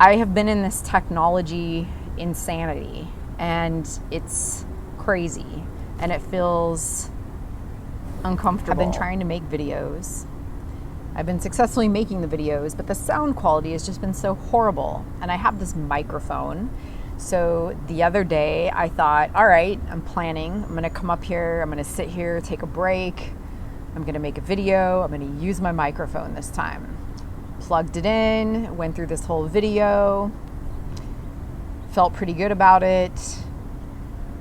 I have been in this technology insanity, and it's crazy, and it feels uncomfortable. I've been trying to make videos. I've been successfully making the videos, but the sound quality has just been so horrible. And I have this microphone. So the other day I thought, all right, I'm planning. I'm gonna come up here, I'm gonna sit here, take a break. I'm gonna make a video. I'm gonna use my microphone this time. Plugged it in, went through this whole video, felt pretty good about it.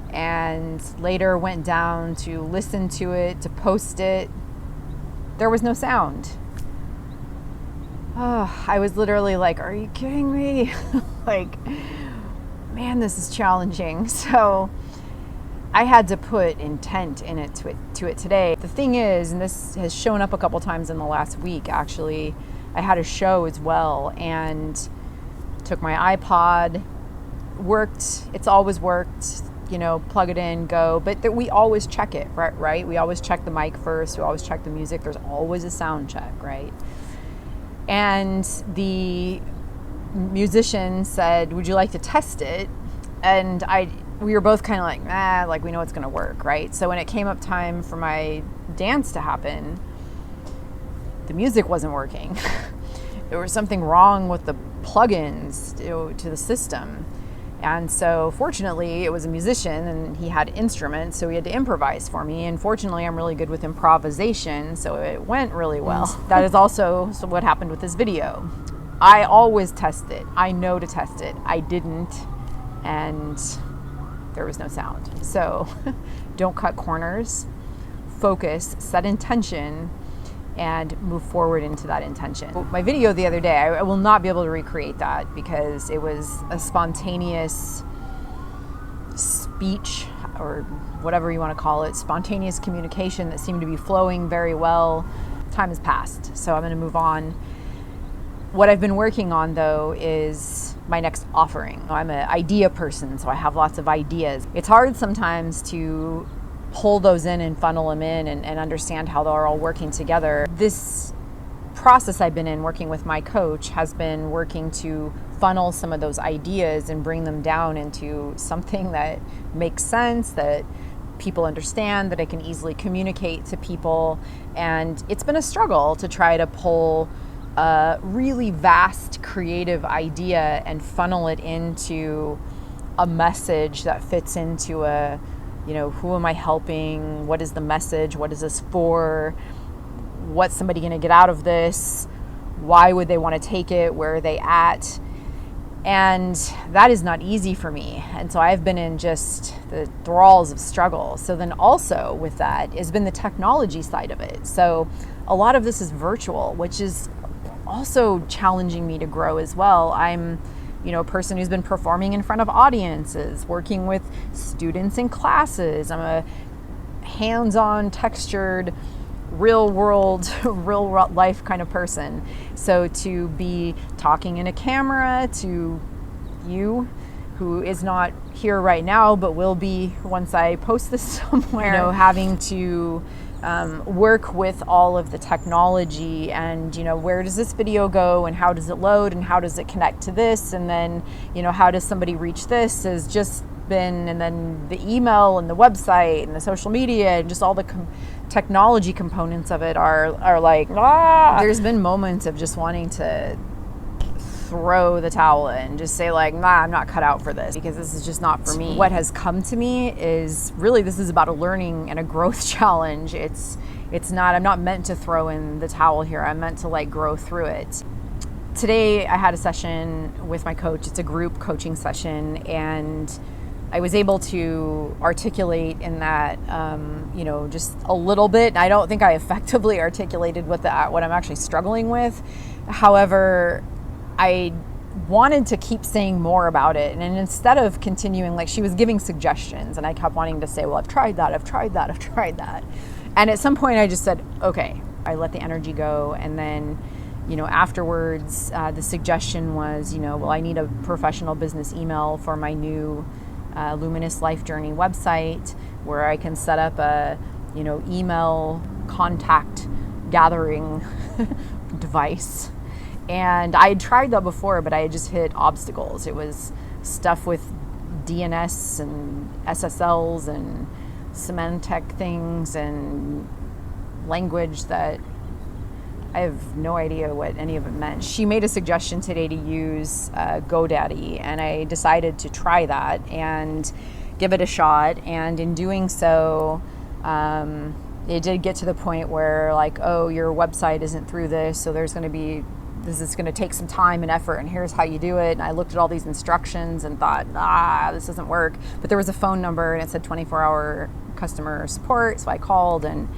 And later went down to listen to it, to post it. There was no sound. Oh, I was literally like, are you kidding me? Like, man, this is challenging. So I had to put intent in it to it today. The thing is, and this has shown up a couple times in the last week, actually, I had a show as well and took my iPod, worked. It's always worked. You know, plug it in, go. But we always check it, right? We always check the mic first. We always check the music. There's always a sound check, right? And the musician said, would you like to test it? And we were both kind of like, like we know it's going to work, right? So when it came up time for my dance to happen, the music wasn't working. There was something wrong with the plugins to the system. And so fortunately it was a musician and he had instruments, so he had to improvise for me. And fortunately I'm really good with improvisation, so it went really well. That is also what happened with this video. I always test it. I know to test it. I didn't, and there was no sound. So don't cut corners, focus, set intention, and move forward into that intention. My video the other day, I will not be able to recreate that because it was a spontaneous speech, or whatever you want to call it, spontaneous communication that seemed to be flowing very well. Time has passed, so I'm going to move on. What I've been working on, though, is my next offering. I'm an idea person, so I have lots of ideas. It's hard sometimes to pull those in and funnel them in and understand how they're all working together. This process I've been in working with my coach has been working to funnel some of those ideas and bring them down into something that makes sense, that people understand, that I can easily communicate to people. And it's been a struggle to try to pull a really vast creative idea and funnel it into a message that fits into a, you know, who am I helping? What is the message? What is this for? What's somebody going to get out of this? Why would they want to take it? Where are they at? And that is not easy for me. And so I've been in just the thralls of struggle. So then also with that has been the technology side of it. So a lot of this is virtual, which is also challenging me to grow as well. I'm a person who's been performing in front of audiences, working with students in classes. I'm a hands-on, textured, real world, real life kind of person. So to be talking in a camera to you, who is not here right now, but will be once I post this somewhere, having to work with all of the technology and, where does this video go and how does it load and how does it connect to this? And then, how does somebody reach this has just been, and then the email and the website and the social media and just all the technology components of it are like, There's been moments of just wanting to throw the towel in, just say like, I'm not cut out for this because this is just not for me. What has come to me is really, this is about a learning and a growth challenge. It's not, I'm not meant to throw in the towel here. I'm meant to like grow through it. Today I had a session with my coach. It's a group coaching session, and I was able to articulate in that, just a little bit. I don't think I effectively articulated what I'm actually struggling with. However, I wanted to keep saying more about it. And instead of continuing, like she was giving suggestions and I kept wanting to say, well, I've tried that. And at some point I just said, okay, I let the energy go. And then, afterwards, the suggestion was, I need a professional business email for my new Luminous Life Journey website where I can set up a, email contact gathering device And I had tried that before, but I had just hit obstacles. It was stuff with DNS and SSLs and semantic things and language that I have no idea what any of it meant. She made a suggestion today to use GoDaddy, and I decided to try that and give it a shot. And in doing so, it did get to the point where, like, oh, your website isn't through this, so this is going to take some time and effort, and here's how you do it. And I looked at all these instructions and thought, this doesn't work. But there was a phone number, and it said 24-hour customer support, so I called, and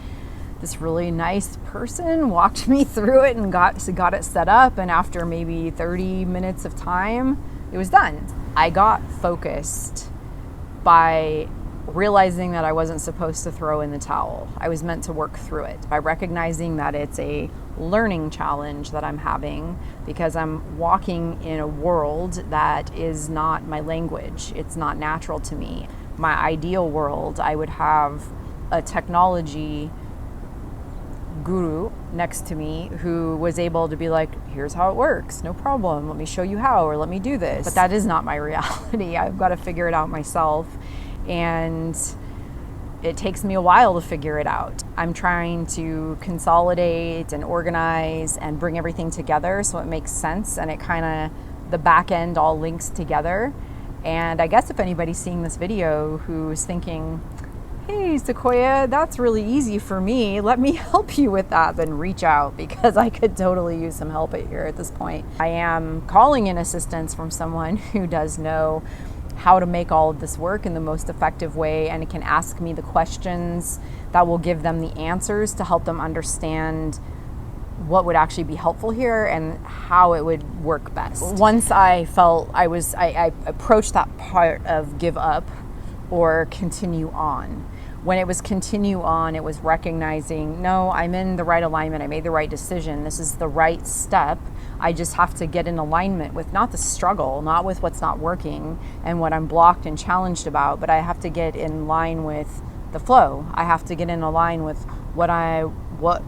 this really nice person walked me through it and got it set up. And after maybe 30 minutes of time, it was done. I got focused by realizing that I wasn't supposed to throw in the towel. I was meant to work through it by recognizing that it's a learning challenge that I'm having because I'm walking in a world that is not my language. It's not natural to me. My ideal world, I would have a technology guru next to me who was able to be like, here's how it works, no problem, let me show you how, or let me do this. But that is not my reality. I've got to figure it out myself, and it takes me a while to figure it out. I'm trying to consolidate and organize and bring everything together so it makes sense, and it kind of, the back end all links together. And I guess if anybody's seeing this video who's thinking, hey, Sequoia, that's really easy for me, let me help you with that, then reach out, because I could totally use some help here at this point. I am calling in assistance from someone who does know how to make all of this work in the most effective way, and it can ask me the questions that will give them the answers to help them understand what would actually be helpful here and how it would work best. Once I felt I approached that part of give up or continue on. When it was continue on, it was recognizing, no, I'm in the right alignment. I made the right decision. This is the right step. I just have to get in alignment with not the struggle, not with what's not working and what I'm blocked and challenged about, but I have to get in line with the flow. I have to get in line with what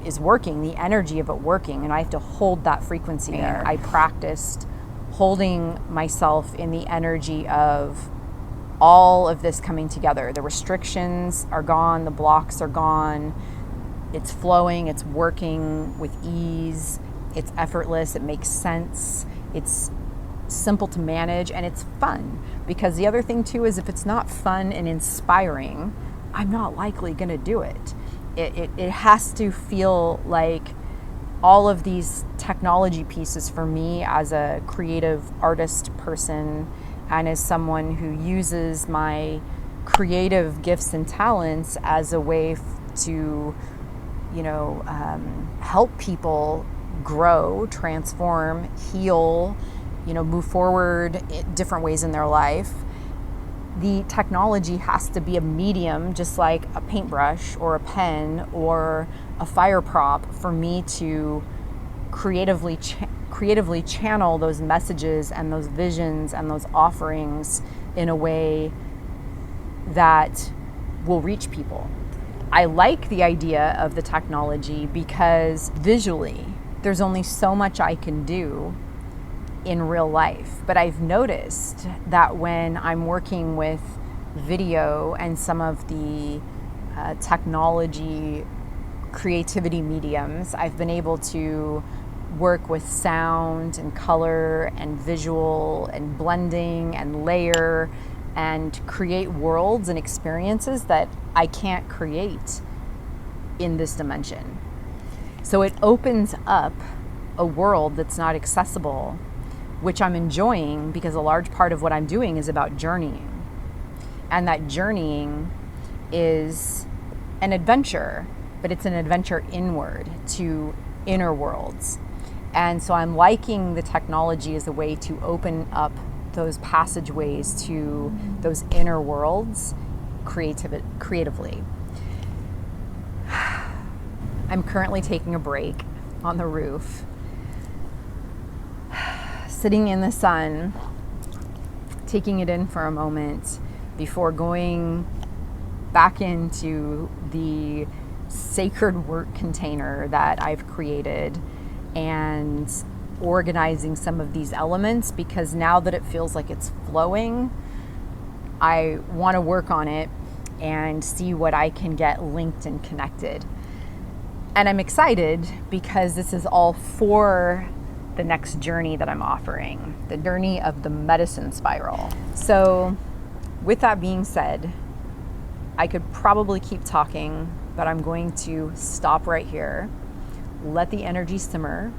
is working, the energy of it working, and I have to hold that frequency there. I practiced holding myself in the energy of all of this coming together. The restrictions are gone, the blocks are gone, it's flowing, it's working with ease, it's effortless, it makes sense, it's simple to manage, and it's fun. Because the other thing too is if it's not fun and inspiring, I'm not likely gonna do it. It has to feel like all of these technology pieces for me as a creative artist person and as someone who uses my creative gifts and talents as a way to, help people grow, transform, heal, move forward in different ways in their life. The technology has to be a medium, just like a paintbrush or a pen or a fire prop, for me to creatively channel those messages and those visions and those offerings in a way that will reach people. I like the idea of the technology because visually there's only so much I can do in real life. But I've noticed that when I'm working with video and some of the technology creativity mediums, I've been able to work with sound and color and visual and blending and layer and create worlds and experiences that I can't create in this dimension. So it opens up a world that's not accessible, which I'm enjoying because a large part of what I'm doing is about journeying. And that journeying is an adventure, but it's an adventure inward to inner worlds. And so I'm liking the technology as a way to open up those passageways to those inner worlds creatively. I'm currently taking a break on the roof, sitting in the sun, taking it in for a moment before going back into the sacred work container that I've created and organizing some of these elements, because now that it feels like it's flowing, I want to work on it and see what I can get linked and connected. And I'm excited because this is all for the next journey that I'm offering, the journey of the medicine spiral. So with that being said, I could probably keep talking, but I'm going to stop right here, let the energy simmer,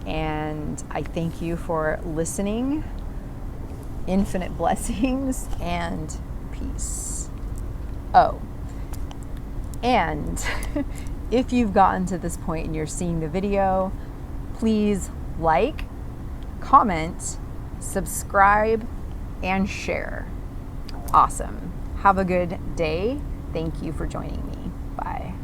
and I thank you for listening. Infinite blessings and peace. Oh, and if you've gotten to this point and you're seeing the video, please like, comment, subscribe, and share. Awesome. Have a good day. Thank you for joining me. Bye.